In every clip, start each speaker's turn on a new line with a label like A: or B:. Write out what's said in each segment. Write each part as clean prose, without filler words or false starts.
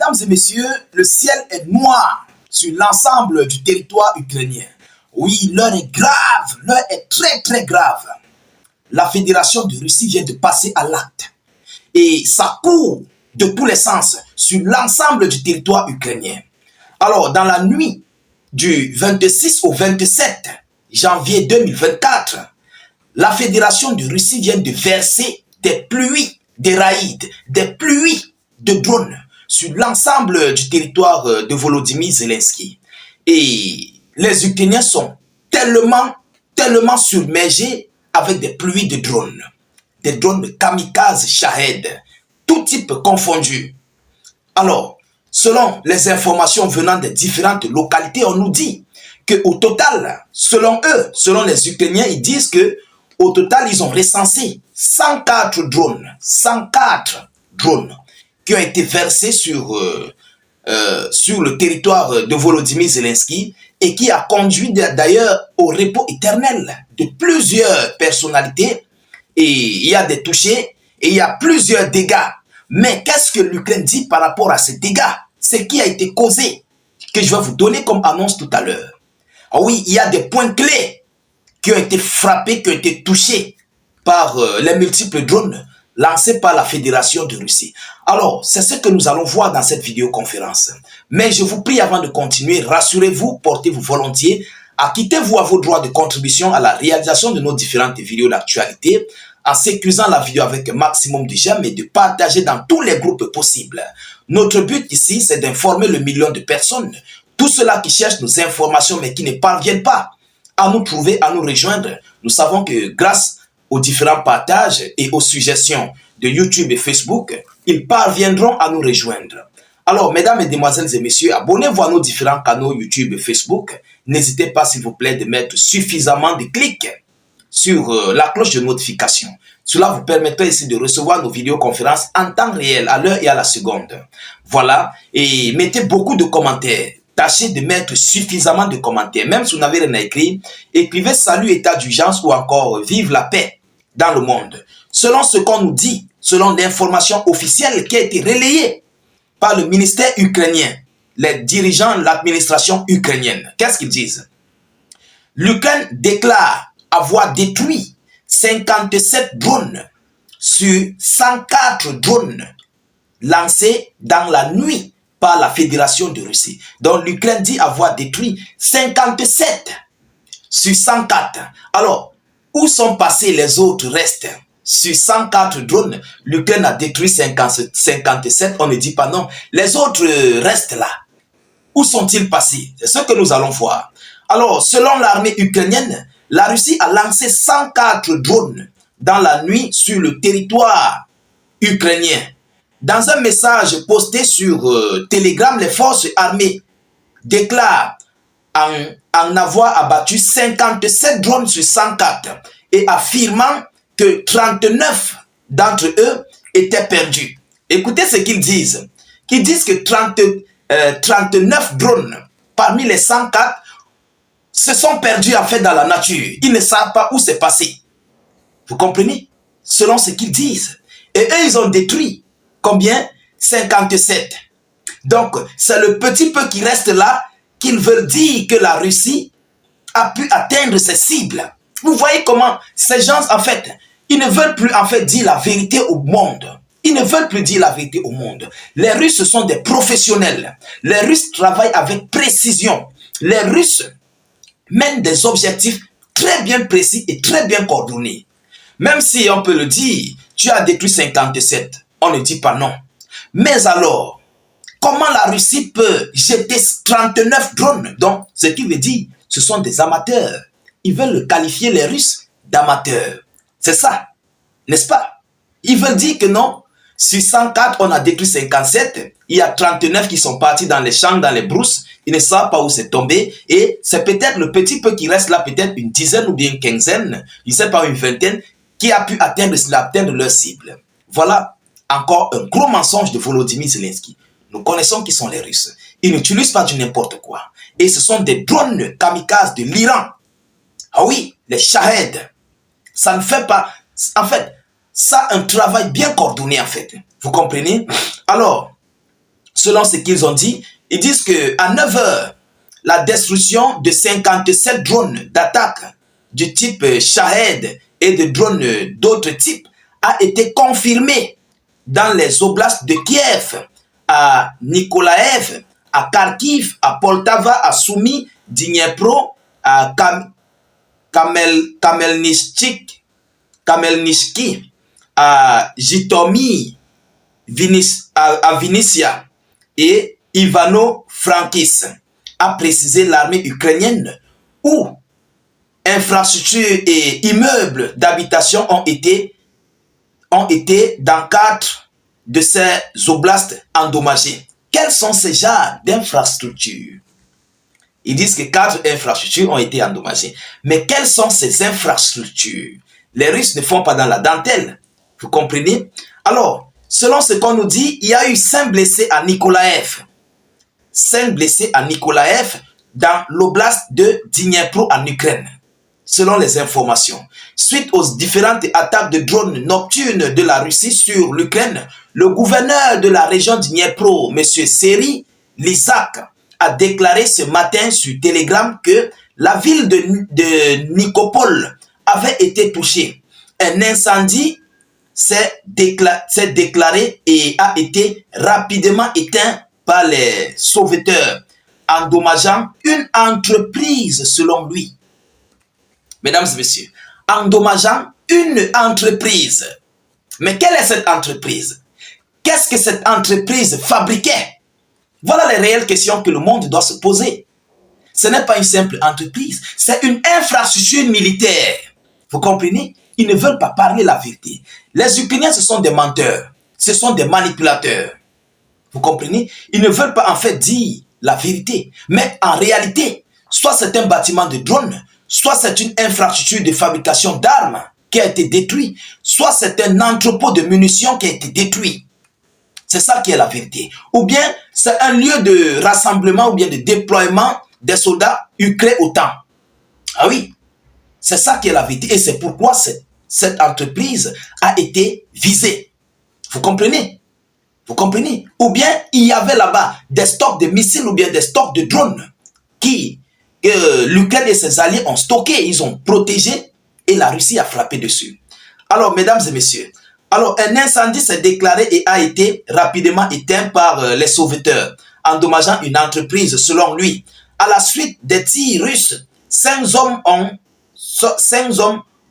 A: Mesdames et messieurs, le ciel est noir sur l'ensemble du territoire ukrainien. Oui, l'heure est grave, l'heure est très très grave. La Fédération de Russie vient de passer à l'acte. Et ça court de tous les sens sur l'ensemble du territoire ukrainien. Alors, dans la nuit du 26 au 27 janvier 2024, la Fédération de Russie vient de verser des pluies, des raids, des pluies de drones sur l'ensemble du territoire de Volodymyr Zelensky. Et les Ukrainiens sont tellement submergés avec des pluies de drones. Des drones de kamikazes Shahed, tout type confondu. Alors, selon les informations venant des différentes localités, on nous dit qu'au total, selon eux, selon les Ukrainiens, ils disent que au total, ils ont recensé 104 drones qui ont été versés sur le territoire de Volodymyr Zelensky et qui a conduit d'ailleurs au repos éternel de plusieurs personnalités. Et il y a des touchés et il y a plusieurs dégâts. Mais qu'est-ce que l'Ukraine dit par rapport à ces dégâts? Ce qui a été causé, que je vais vous donner comme annonce tout à l'heure. Ah oui, il y a des points clés qui ont été frappés, qui ont été touchés par les multiples drones lancés par la Fédération de Russie. Alors, c'est ce que nous allons voir dans cette vidéoconférence. Mais je vous prie avant de continuer, rassurez-vous, portez-vous volontiers, acquittez-vous à vos droits de contribution à la réalisation de nos différentes vidéos d'actualité en sécurisant la vidéo avec un maximum de j'aime et de partager dans tous les groupes possibles. Notre but ici, c'est d'informer le million de personnes, tous ceux-là qui cherchent nos informations mais qui ne parviennent pas à nous trouver, à nous rejoindre. Nous savons que grâce aux différents partages et aux suggestions de YouTube et Facebook, ils parviendront à nous rejoindre. Alors, mesdames, mesdemoiselles et messieurs, abonnez-vous à nos différents canaux YouTube et Facebook. N'hésitez pas, s'il vous plaît, de mettre suffisamment de clics sur la cloche de notification. Cela vous permettra ici de recevoir nos vidéoconférences en temps réel, à l'heure et à la seconde. Voilà, et mettez beaucoup de commentaires. Tâchez de mettre suffisamment de commentaires. Même si vous n'avez rien à écrire, écrivez salut, état d'urgence ou encore vive la paix dans le monde. Selon ce qu'on nous dit, selon l'information officielle qui a été relayée par le ministère ukrainien, les dirigeants de l'administration ukrainienne, qu'est-ce qu'ils disent? L'Ukraine déclare avoir détruit 57 drones sur 104 drones lancés dans la nuit par la Fédération de Russie. Donc l'Ukraine dit avoir détruit 57 sur 104. Alors, où sont passés les autres restes? Sur 104 drones, l'Ukraine a détruit 57, on ne dit pas non. Les autres restent là. Où sont-ils passés? C'est ce que nous allons voir. Alors, selon l'armée ukrainienne, la Russie a lancé 104 drones dans la nuit sur le territoire ukrainien. Dans un message posté sur Telegram, les forces armées déclarent en avoir abattu 57 drones sur 104 et affirmant que 39 d'entre eux étaient perdus. Écoutez ce qu'ils disent. Ils disent que 39 drones parmi les 104 se sont perdus en fait dans la nature. Ils ne savent pas où c'est passé. Vous comprenez? Selon ce qu'ils disent. Et eux, ils ont détruit combien? 57. Donc, c'est le petit peu qui reste là qu'ils veulent dire que la Russie a pu atteindre ses cibles. Vous voyez comment ces gens, en fait, ils ne veulent plus en fait dire la vérité au monde. Ils ne veulent plus dire la vérité au monde. Les Russes sont des professionnels. Les Russes travaillent avec précision. Les Russes mènent des objectifs très bien précis et très bien coordonnés. Même si on peut le dire, tu as détruit 57. On ne dit pas non. Mais alors, comment la Russie peut jeter 39 drones? Donc, ce qui veut dire, ce sont des amateurs. Ils veulent qualifier les Russes d'amateurs. C'est ça, n'est-ce pas? Ils veulent dire que non, sur 104, on a détruit 57. Il y a 39 qui sont partis dans les champs, dans les brousses. Ils ne savent pas où c'est tombé. Et c'est peut-être le petit peu qui reste là, peut-être une dizaine ou bien une quinzaine, je ne sais pas, une vingtaine, qui a pu atteindre leur cible. Voilà encore un gros mensonge de Volodymyr Zelensky. Nous connaissons qui sont les Russes. Ils n'utilisent pas du n'importe quoi. Et ce sont des drones kamikazes de l'Iran. Ah oui, les Shahed. Ça ne fait pas... En fait, ça a un travail bien coordonné en fait. Vous comprenez? Alors, selon ce qu'ils ont dit, ils disent qu'à 9 heures, la destruction de 57 drones d'attaque du type Shahed et de drones d'autres types a été confirmée dans les oblasts de Kiev, à Nikolaev, à Kharkiv, à Poltava, à Soumy, Dniepro, à Kamelnitsky, à Jitomir, à Vinitia et Ivano-Frankivsk, a précisé l'armée ukrainienne, où infrastructures et immeubles d'habitation ont été dans 4 de ces oblasts endommagés. Quels sont ces genres d'infrastructures? Ils disent que 4 infrastructures ont été endommagées. Mais quelles sont ces infrastructures? Les Russes ne font pas dans la dentelle. Vous comprenez? Alors, selon ce qu'on nous dit, il y a eu 5 blessés à Nikolaev. 5 blessés à Nikolaev dans l'oblast de Dniepro en Ukraine, selon les informations. Suite aux différentes attaques de drones nocturnes de la Russie sur l'Ukraine, le gouverneur de la région de Dniepro, M. Seri Lysak, a déclaré ce matin sur Telegram que la ville de Nikopol avait été touchée. Un incendie s'est déclaré et a été rapidement éteint par les sauveteurs, endommageant une entreprise selon lui. Mesdames et messieurs, endommageant une entreprise. Mais quelle est cette entreprise? Qu'est-ce que cette entreprise fabriquait? Voilà les réelles questions que le monde doit se poser. Ce n'est pas une simple entreprise, c'est une infrastructure militaire. Vous comprenez? Ils ne veulent pas parler la vérité. Les Ukrainiens, ce sont des menteurs, ce sont des manipulateurs. Vous comprenez? Ils ne veulent pas en fait dire la vérité. Mais en réalité, soit c'est un bâtiment de drone, soit c'est une infrastructure de fabrication d'armes qui a été détruite, soit c'est un entrepôt de munitions qui a été détruit. C'est ça qui est la vérité. Ou bien c'est un lieu de rassemblement ou bien de déploiement des soldats ukrainiens au temps. Ah oui, c'est ça qui est la vérité. Et c'est pourquoi cette entreprise a été visée. Vous comprenez? Vous comprenez? Ou bien il y avait là-bas des stocks de missiles ou bien des stocks de drones qui l'Ukraine et ses alliés ont stocké, ils ont protégé et la Russie a frappé dessus. Alors, mesdames et messieurs, alors un incendie s'est déclaré et a été rapidement éteint par les sauveteurs, endommageant une entreprise selon lui. À la suite des tirs russes, 5 hommes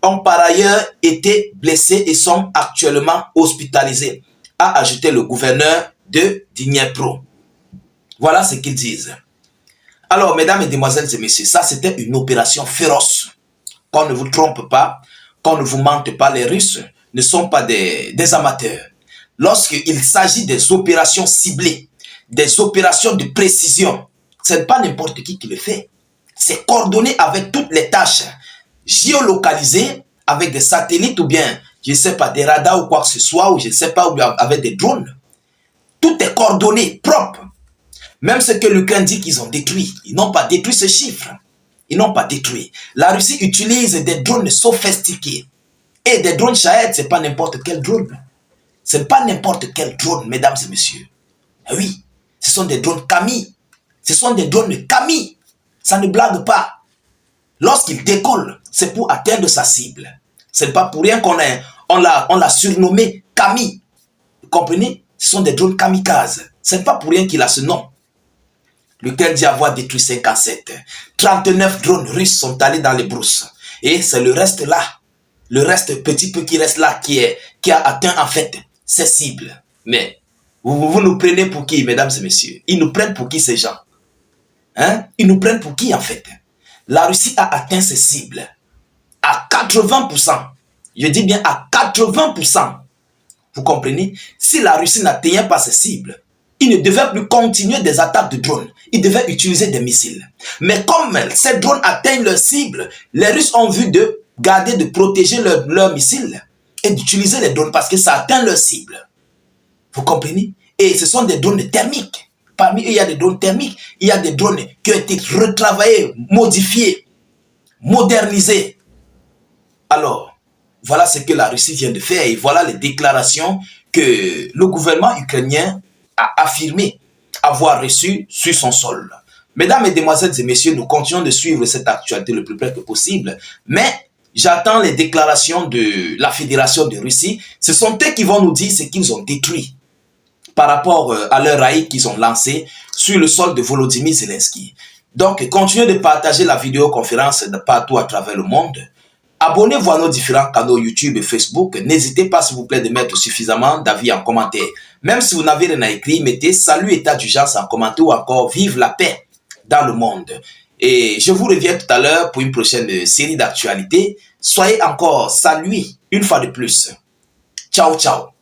A: ont par ailleurs été blessés et sont actuellement hospitalisés, a ajouté le gouverneur de Dniepro. Voilà ce qu'ils disent. Alors, mesdames, mesdemoiselles et messieurs, ça c'était une opération féroce. Qu'on ne vous trompe pas, qu'on ne vous mente pas, les Russes ne sont pas des amateurs. Lorsqu'il s'agit des opérations ciblées, des opérations de précision, ce n'est pas n'importe qui le fait. C'est coordonné avec toutes les tâches, géolocalisées avec des satellites ou bien, je ne sais pas, des radars ou quoi que ce soit, ou je ne sais pas, ou bien avec des drones. Tout est coordonné, propre. Même ce que l'Ukraine dit qu'ils ont détruit, ils n'ont pas détruit ce chiffre. Ils n'ont pas détruit. La Russie utilise des drones sophistiqués. Et des drones Shahed, ce n'est pas n'importe quel drone. Ce n'est pas n'importe quel drone, mesdames et messieurs. Et oui, ce sont des drones Kami. Ce sont des drones Kami. Ça ne blague pas. Lorsqu'il décolle, c'est pour atteindre sa cible. Ce n'est pas pour rien qu'on l'a surnommé Kami. Vous comprenez? Ce sont des drones kamikazes. Ce n'est pas pour rien qu'il a ce nom. L'Ukraine dit avoir détruit 57. 39 drones russes sont allés dans les brousses. Et c'est le reste là. Le reste petit peu qui reste là qui a atteint en fait ses cibles. Mais vous nous prenez pour qui, mesdames et messieurs? Ils nous prennent pour qui ces gens? Hein? Ils nous prennent pour qui en fait? La Russie a atteint ses cibles à 80%. Je dis bien à 80%. Vous comprenez? Si la Russie n'atteignait pas ses cibles, il ne devait plus continuer des attaques de drones. Il devait utiliser des missiles. Mais comme ces drones atteignent leurs cibles, les Russes ont vu de garder, de protéger leurs missiles et d'utiliser les drones parce que ça atteint leurs cibles. Vous comprenez? Et ce sont des drones thermiques. Parmi eux, il y a des drones thermiques. Il y a des drones qui ont été retravaillés, modifiés, modernisés. Alors, voilà ce que la Russie vient de faire et voilà les déclarations que le gouvernement ukrainien a affirmées. avoir reçu sur son sol. Mesdames, Mesdemoiselles et Messieurs, nous continuons de suivre cette actualité le plus près que possible, mais j'attends les déclarations de la Fédération de Russie. Ce sont eux qui vont nous dire ce qu'ils ont détruit par rapport à leur raid qu'ils ont lancé sur le sol de Volodymyr Zelensky. Donc, continuez de partager la vidéoconférence de partout à travers le monde. Abonnez-vous à nos différents canaux YouTube et Facebook. N'hésitez pas, s'il vous plaît, de mettre suffisamment d'avis en commentaire. Même si vous n'avez rien à écrire, mettez salut état d'urgence en commentaire ou encore vive la paix dans le monde. Et je vous reviens tout à l'heure pour une prochaine série d'actualités. Soyez encore salués une fois de plus. Ciao, ciao.